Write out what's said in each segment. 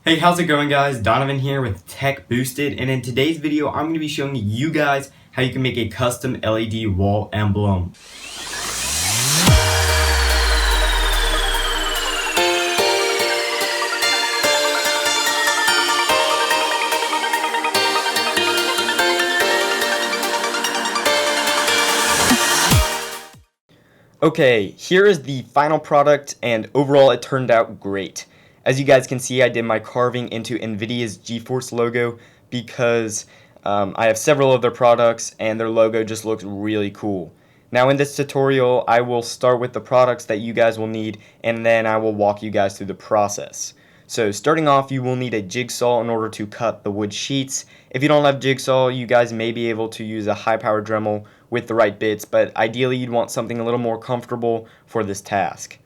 Hey, how's it going, guys? Donovan here with Tech Boosted, and in today's video I'm going to be showing you guys how you can make a custom LED wall emblem. Okay, here is the final product, and overall it turned out great. As you guys can see, I did my carving into Nvidia's GeForce logo because I have several of their products and their logo just looks really cool. Now in this tutorial, I will start with the products that you guys will need, and then I will walk you guys through the process. So starting off, you will need a jigsaw in order to cut the wood sheets. If you don't have jigsaw, you guys may be able to use a high-powered Dremel with the right bits, but ideally you'd want something a little more comfortable for this task.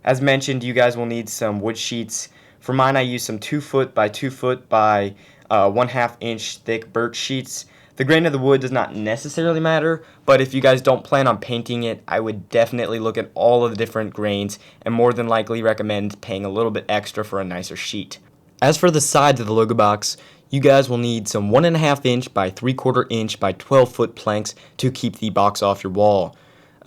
As mentioned, you guys will need some wood sheets. For mine, I used some 2 foot by 2 foot by 1/2 inch thick birch sheets. The grain of the wood does not necessarily matter, but if you guys don't plan on painting it, I would definitely look at all of the different grains and more than likely recommend paying a little bit extra for a nicer sheet. As for the sides of the logo box, you guys will need some 1/2 inch by 3/4 inch by 12 foot planks to keep the box off your wall.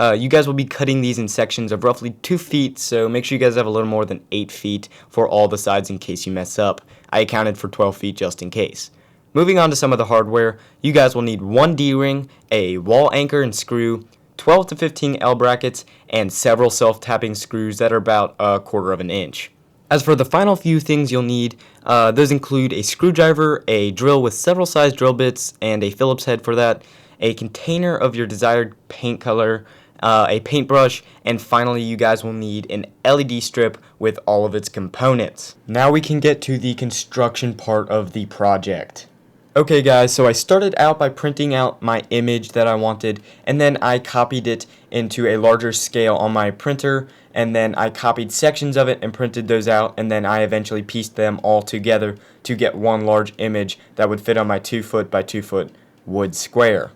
You guys will be cutting these in sections of roughly 2 feet, so make sure you guys have a little more than 8 feet for all the sides in case you mess up. I accounted for 12 feet just in case. Moving on to some of the hardware, you guys will need one D-ring, a wall anchor and screw, 12 to 15 L brackets, and several self-tapping screws that are about 1/4 inch. As for the final few things you'll need, those include a screwdriver, a drill with several size drill bits, and a Phillips head for that, a container of your desired paint color, a paintbrush, and finally you guys will need an LED strip with all of its components. Now we can get to the construction part of the project. Okay guys, so I started out by printing out my image that I wanted, and then I copied it into a larger scale on my printer, and then I copied sections of it and printed those out, and then I eventually pieced them all together to get one large image that would fit on my 2 foot by 2 foot wood square.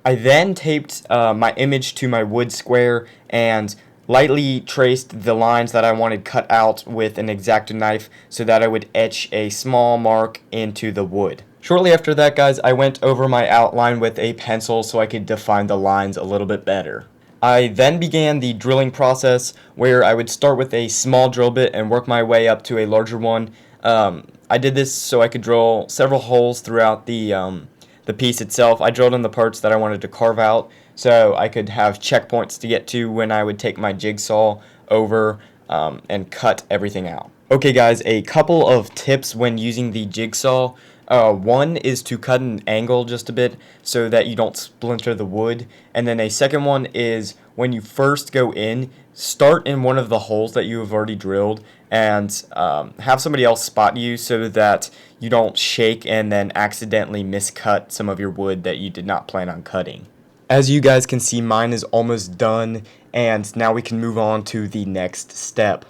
I then taped my image to my wood square and lightly traced the lines that I wanted cut out with an X-Acto knife so that I would etch a small mark into the wood. Shortly after that, guys, I went over my outline with a pencil so I could define the lines a little bit better. I then began the drilling process where I would start with a small drill bit and work my way up to a larger one. I did this so I could drill several holes throughout the piece itself. I drilled in the parts that I wanted to carve out so I could have checkpoints to get to when I would take my jigsaw over and cut everything out. Okay guys, a couple of tips when using the jigsaw. One is to cut an angle just a bit so that you don't splinter the wood, and then a second one is when you first go in, start in one of the holes that you have already drilled and have somebody else spot you so that you don't shake and then accidentally miscut some of your wood that you did not plan on cutting. As you guys can see, mine is almost done, and now we can move on to the next step.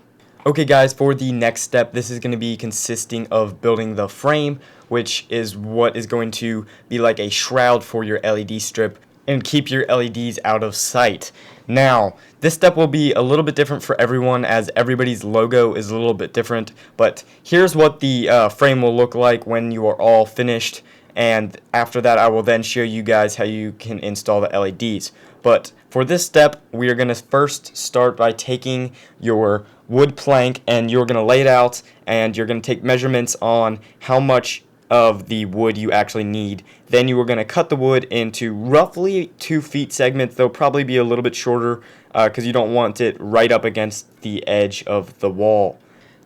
Okay guys, for the next step, this is going to be consisting of building the frame, which is what is going to be like a shroud for your LED strip and keep your LEDs out of sight. Now, this step will be a little bit different for everyone as everybody's logo is a little bit different, but here's what the frame will look like when you are all finished, and after that I will then show you guys how you can install the LEDs. But for this step, we are going to first start by taking your wood plank and you're going to lay it out and you're going to take measurements on how much of the wood you actually need. Then you are going to cut the wood into roughly 2 feet segments. They'll probably be a little bit shorter because you don't want it right up against the edge of the wall.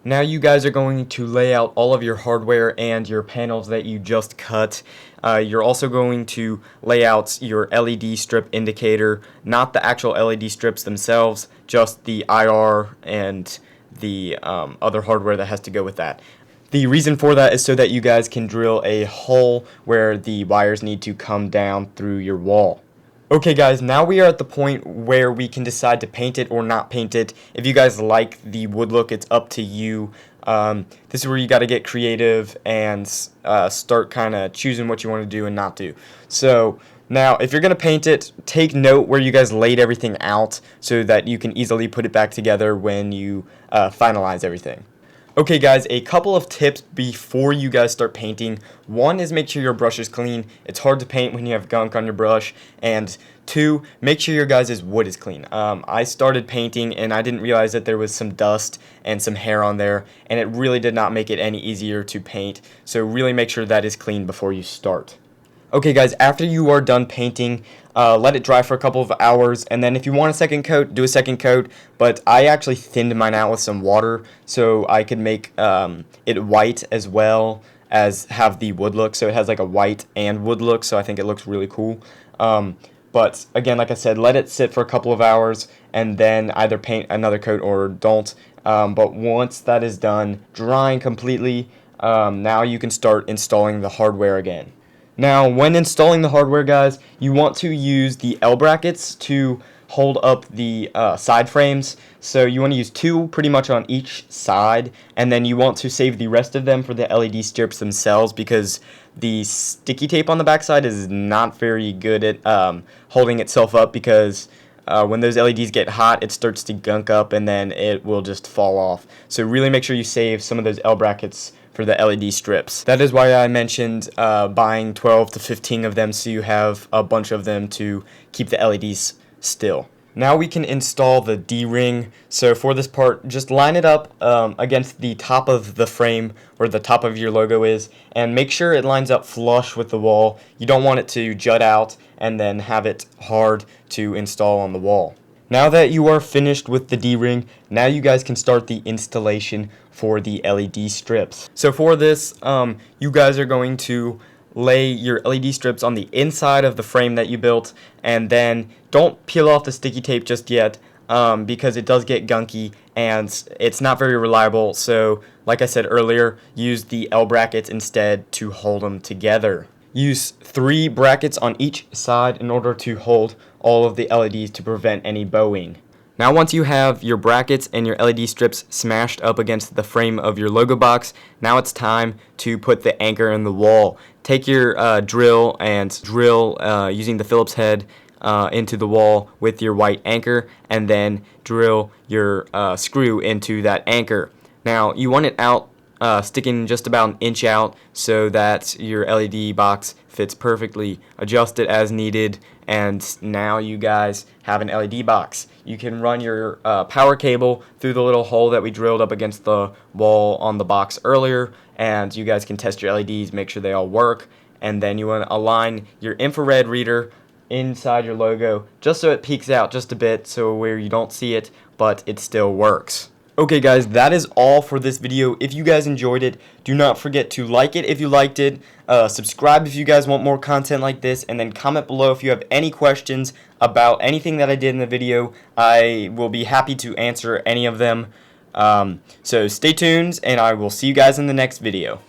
Now you guys are going to lay out all of your hardware and your panels that you just cut. You're also going to lay out your LED strip indicator, not the actual LED strips themselves, just the IR and the other hardware that has to go with that. The reason for that is so that you guys can drill a hole where the wires need to come down through your wall. Okay guys, now we are at the point where we can decide to paint it or not paint it. If you guys like the wood look, it's up to you. This is where you got to get creative and start kind of choosing what you want to do and not do. So now, if you're going to paint it, take note where you guys laid everything out so that you can easily put it back together when you finalize everything. Okay guys, a couple of tips before you guys start painting. One is make sure your brush is clean. It's hard to paint when you have gunk on your brush. And two, make sure your guys' wood is clean. I started painting and I didn't realize that there was some dust and some hair on there, and it really did not make it any easier to paint. So really make sure that is clean before you start. Okay guys, after you are done painting, let it dry for a couple of hours, and then if you want a second coat, do a second coat. But I actually thinned mine out with some water so I could make it white as well as have the wood look. So it has like a white and wood look, so I think it looks really cool. But again, like I said, let it sit for a couple of hours and then either paint another coat or don't. But once that is done, drying completely, now you can start installing the hardware again. Now, when installing the hardware, guys, you want to use the L brackets to hold up the side frames. So you want to use two pretty much on each side, and then you want to save the rest of them for the LED strips themselves, because the sticky tape on the backside is not very good at holding itself up, because when those LEDs get hot, it starts to gunk up and then it will just fall off. So really make sure you save some of those L brackets for the LED strips. That is why I mentioned buying 12 to 15 of them, so you have a bunch of them to keep the LEDs still. Now we can install the D-ring. So for this part, just line it up against the top of the frame where the top of your logo is, and make sure it lines up flush with the wall. You don't want it to jut out and then have it hard to install on the wall. Now that you are finished with the D-ring, now you guys can start the installation for the LED strips. So for this, you guys are going to lay your LED strips on the inside of the frame that you built, and then don't peel off the sticky tape just yet, because it does get gunky and it's not very reliable. So like I said earlier, use the L brackets instead to hold them together. Use 3 brackets on each side in order to hold all of the LEDs to prevent any bowing. Now once you have your brackets and your LED strips smashed up against the frame of your logo box, now it's time to put the anchor in the wall. Take your drill and drill using the Phillips head into the wall with your white anchor, and then drill your screw into that anchor. Now you want it out, sticking just about an inch out, so that your LED box fits perfectly. Adjust it as needed, and now you guys have an LED box. You can run your power cable through the little hole that we drilled up against the wall on the box earlier, and you guys can test your LEDs, make sure they all work. And then you want to align your infrared reader inside your logo just so it peeks out just a bit, so where you don't see it but it still works. Okay guys, that is all for this video. If you guys enjoyed it, do not forget to like it if you liked it, subscribe if you guys want more content like this, and then comment below if you have any questions about anything that I did in the video. I will be happy to answer any of them. So stay tuned, and I will see you guys in the next video.